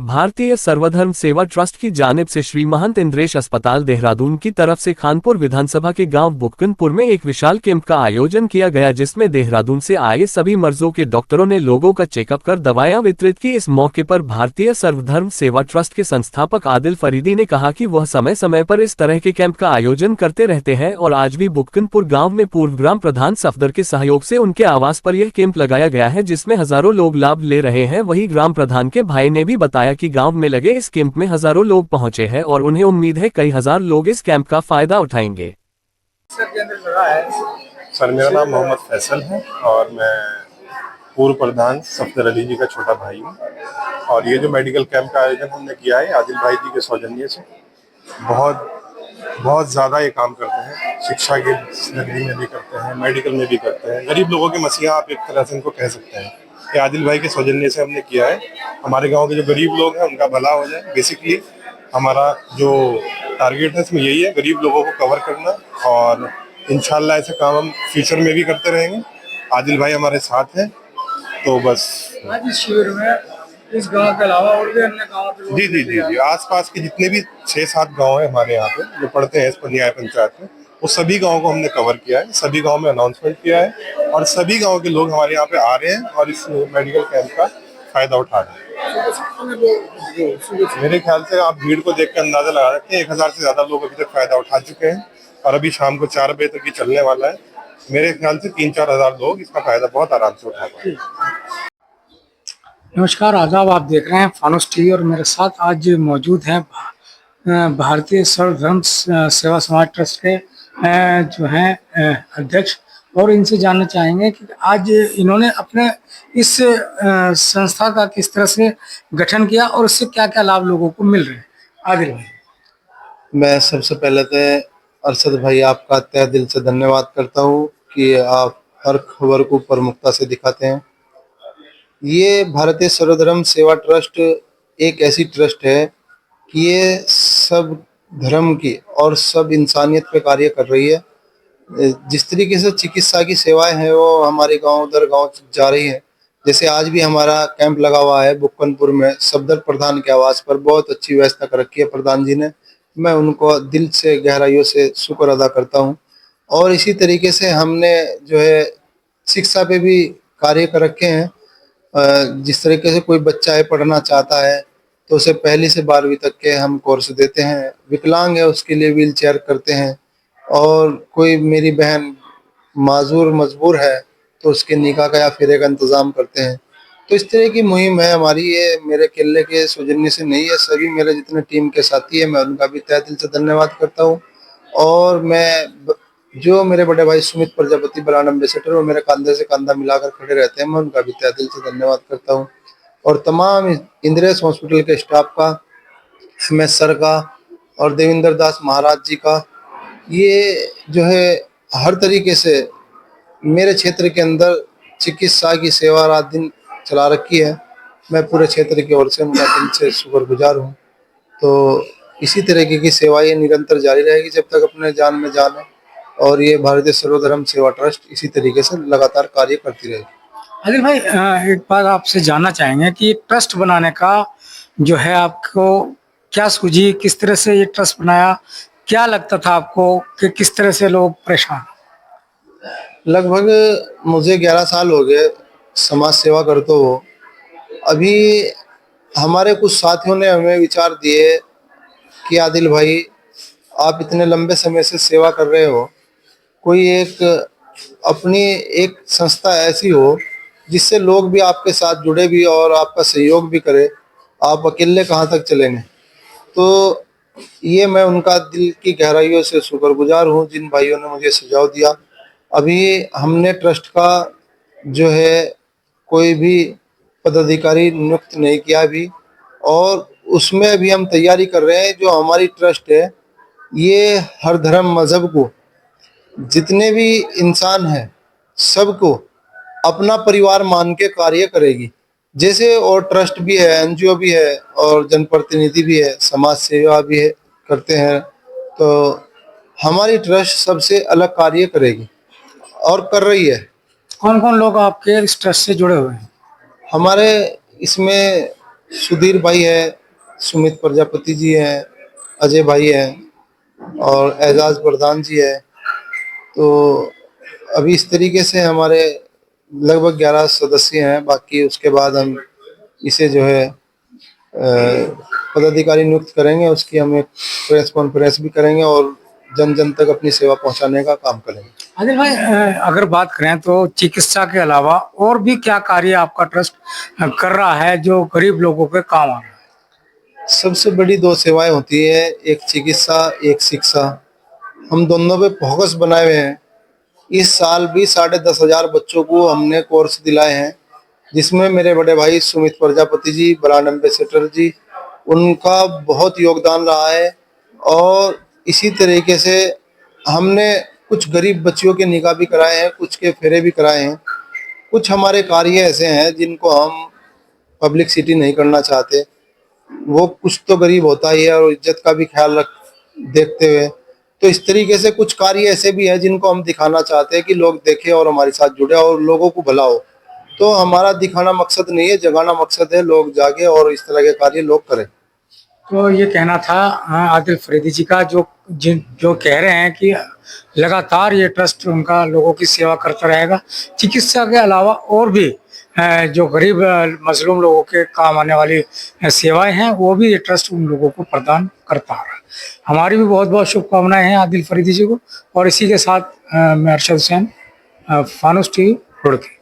भारतीय सर्वधर्म सेवा ट्रस्ट की जानिब से श्री महंत इंद्रेश अस्पताल देहरादून की तरफ से खानपुर विधानसभा के गांव बुक्कनपुर में एक विशाल कैंप का आयोजन किया गया, जिसमें देहरादून से आए सभी मर्जों के डॉक्टरों ने लोगों का चेकअप कर दवाएं वितरित की। इस मौके पर भारतीय सर्वधर्म सेवा ट्रस्ट के संस्थापक आदिल फरीदी ने कहा कि वह समय समय पर इस तरह के कैंप का आयोजन करते रहते हैं और आज भी बुक्कनपुर गाँव में पूर्व ग्राम प्रधान सफदर के सहयोग से उनके आवास पर यह कैंप लगाया गया है, जिसमें हजारों लोग लाभ ले रहे हैं। वहीं ग्राम प्रधान के भाई ने भी बताया कि गांव में लगे इस कैंप में हजारों लोग पहुंचे हैं और उन्हें उम्मीद है कई हजार लोग इस कैंप का फायदा उठाएंगे। सर, मेरा नाम मोहम्मद फैसल है और मैं पूर्व प्रधान सफदर अली जी का छोटा भाई हूँ। और ये जो मेडिकल कैंप का आयोजन हमने किया है आदिल भाई जी के सौजन्य से, बहुत ज़्यादा ये काम करते हैं। शिक्षा के नगरी में भी करते हैं, मेडिकल में भी करते हैं। गरीब लोगों के मसीहा आप एक तरह से इनको कह सकते हैं कि आदिल भाई के सौजन्य से हमने किया है। हमारे गांव के जो गरीब लोग हैं उनका भला हो जाए। बेसिकली हमारा जो टारगेट है इसमें यही है, गरीब लोगों को कवर करना, और इंशाल्लाह ऐसे काम हम फ्यूचर में भी करते रहेंगे। आदिल भाई हमारे साथ हैं, तो बस आज इस शिविर में इस गांव के अलावा और भी अन्य गांव के लोग जी आसपास के जितने भी 6-7 गांव हैं हमारे यहाँ पे जो पड़ते हैं इस न्याय पंचायत में, वो सभी गाँव को हमने कवर किया है, सभी गाँव में अनाउंसमेंट किया है और सभी गाँव के लोग हमारे यहाँ पे आ रहे हैं और इस मेडिकल कैंप का फायदा उठा रहे हैं। मेरे ख्याल से आप भीड़ को देख कर अंदाजा लगा सकते हैं, 1000 से ज्यादा लोग अभी तक फायदा उठा चुके हैं और अभी शाम को 4 बजे तक ये चलने वाला है। मेरे ख्याल से 3-4 हजार लोग इसका फायदा बहुत आराम से उठा पाएंगे। नमस्कार, आदाब। आप देख रहे हैं फानुस टीवी और मेरे साथ आज मौजूद हैं भारतीय सर्वधर्म सेवा समाज ट्रस्ट के जो हैं अध्यक्ष, और इनसे जानना चाहेंगे कि आज इन्होंने अपने इस संस्था का किस तरह से गठन किया और इससे क्या क्या लाभ लोगों को मिल रहे हैं। आदिल भाई, मैं सबसे पहले तो अरशद भाई आपका तहे दिल से धन्यवाद करता हूँ कि आप हर खबर को प्रमुखता से दिखाते हैं। ये भारतीय सर्वधर्म सेवा ट्रस्ट एक ऐसी ट्रस्ट है कि ये सब धर्म की और सब इंसानियत पे कार्य कर रही है। जिस तरीके से चिकित्सा की सेवाएं हैं वो हमारे गांव दर गांव जा रही है। जैसे आज भी हमारा कैंप लगा हुआ है बुक्कनपुर में सफदर प्रधान के आवास पर, बहुत अच्छी व्यवस्था कर रखी है प्रधान जी ने। मैं उनको दिल से गहराइयों से शुक्र अदा करता हूं। और इसी तरीके से हमने जो है शिक्षा पे भी कार्य कर रखे हैं। जिस तरीके से कोई बच्चा है पढ़ना चाहता है तो उसे 1ली से 12वीं तक के हम कोर्स देते हैं। विकलांग है उसके लिए व्हील चेयर करते हैं, और कोई मेरी बहन माजूर मजबूर है तो उसके निकाह का या फेरे का इंतज़ाम करते हैं। तो इस तरह की मुहिम है हमारी। ये मेरे केले के सौजन्य से नहीं है, सभी मेरे जितने टीम के साथी है मैं उनका भी तहे दिल से धन्यवाद करता हूँ। और मैं जो मेरे बड़े भाई सुमित प्रजापति ब्रांड एम्बेसडर वो मेरे कंधे से कंधा मिलाकर खड़े रहते हैं, मैं उनका भी तहे दिल से धन्यवाद करता हूँ। और तमाम इंद्रेश हॉस्पिटल के स्टाफ का, MS सर का और देवेंद्र दास महाराज जी का, ये जो है हर तरीके से मेरे क्षेत्र के अंदर चिकित्सा की सेवा रात दिन चला रखी है। मैं पूरे क्षेत्र की ओर से उनका दिल से शुक्रगुजार हूँ। तो इसी तरीके की सेवाएं निरंतर जारी रहेगी जब तक अपने जान में जान है, और ये भारतीय सर्वधर्म सेवा ट्रस्ट इसी तरीके से लगातार कार्य करती रहेगी। आदिल भाई, एक बात आपसे जानना चाहेंगे कि ट्रस्ट बनाने का जो है आपको क्या सूझी, किस तरह से ये ट्रस्ट बनाया, क्या लगता था आपको कि किस तरह से लोग परेशान? लगभग मुझे 11 साल हो गए समाज सेवा करते हो। अभी हमारे कुछ साथियों ने हमें विचार दिए कि आदिल भाई आप इतने लंबे समय से सेवा कर रहे हो, कोई एक अपनी एक संस्था ऐसी हो जिससे लोग भी आपके साथ जुड़े भी और आपका सहयोग भी करे। आप अकेले कहाँ तक चलेंगे। तो ये मैं उनका दिल की गहराइयों से शुक्रगुजार हूँ जिन भाइयों ने मुझे सुझाव दिया। अभी हमने ट्रस्ट का जो है कोई भी पदाधिकारी नियुक्त नहीं किया अभी, और उसमें अभी हम तैयारी कर रहे हैं। जो हमारी ट्रस्ट है ये हर धर्म मजहब को, जितने भी इंसान हैं सबको अपना परिवार मान के कार्य करेगी। जैसे और ट्रस्ट भी है, NGO भी है और जनप्रतिनिधि भी है, समाज सेवा भी है, करते हैं। तो हमारी ट्रस्ट सबसे अलग कार्य करेगी और कर रही है। कौन कौन लोग आपके इस ट्रस्ट से जुड़े हुए हैं? हमारे इसमें सुधीर भाई है, सुमित प्रजापति जी हैं, अजय भाई हैं और एजाज प्रधान जी है। तो अभी इस तरीके से हमारे लगभग 11 सदस्य हैं। बाकी उसके बाद हम इसे जो है पदाधिकारी नियुक्त करेंगे, उसकी हम एक प्रेस कॉन्फ्रेंस भी करेंगे और जन जन तक अपनी सेवा पहुंचाने का काम करेंगे। आदिल भाई, अगर बात करें तो चिकित्सा के अलावा और भी क्या कार्य आपका ट्रस्ट कर रहा है जो गरीब लोगों के काम आ रहा है? सबसे बड़ी 2 सेवाएं होती है, एक चिकित्सा, एक शिक्षा। हम दोनों पे फोकस बनाए हुए हैं। इस साल भी 10,500 बच्चों को हमने कोर्स दिलाए हैं, जिसमें मेरे बड़े भाई सुमित प्रजापति जी, ब्रांड एम्बेसडर जी, उनका बहुत योगदान रहा है। और इसी तरीके से हमने कुछ गरीब बच्चियों के निकाह भी कराए हैं, कुछ के फेरे भी कराए हैं। कुछ हमारे कार्य ऐसे हैं जिनको हम पब्लिसिटी नहीं करना चाहते। वो कुछ तो गरीब होता ही है और इज्जत का भी ख्याल रख देखते हुए, तो इस तरीके से कुछ कार्य ऐसे भी हैं जिनको हम दिखाना चाहते हैं कि लोग देखें और हमारे साथ जुड़े और लोगों को भला हो। तो हमारा दिखाना मकसद नहीं है, जगाना मकसद है, लोग जागे और इस तरह के कार्य लोग करें। तो ये कहना था आदिल फरीदी जी का, जो कह रहे हैं कि लगातार ये ट्रस्ट उनका लोगों की सेवा करता रहेगा। चिकित्सा के अलावा और भी जो गरीब मजलूम लोगों के काम आने वाली सेवाएं हैं वो भी ये ट्रस्ट उन लोगों को प्रदान करता है। हमारी भी बहुत बहुत शुभकामनाएं हैं आदिल फरीदी जी को। और इसी के साथ मैं अरशद हुसैन, फानूस टीवी, रुड़की।